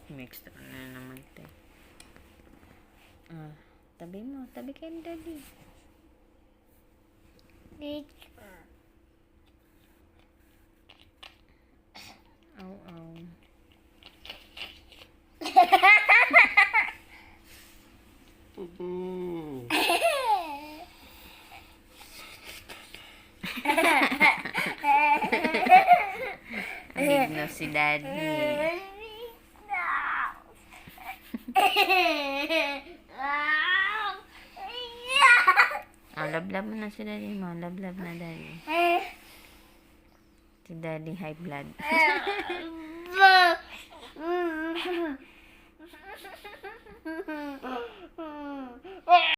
Mixed na naman tayo. Tabi mo. Tabi kayo, daddy. Aw. Big na si daddy. Lablab mo na si daddy mo. Lablab na daddy. Si daddy high blood.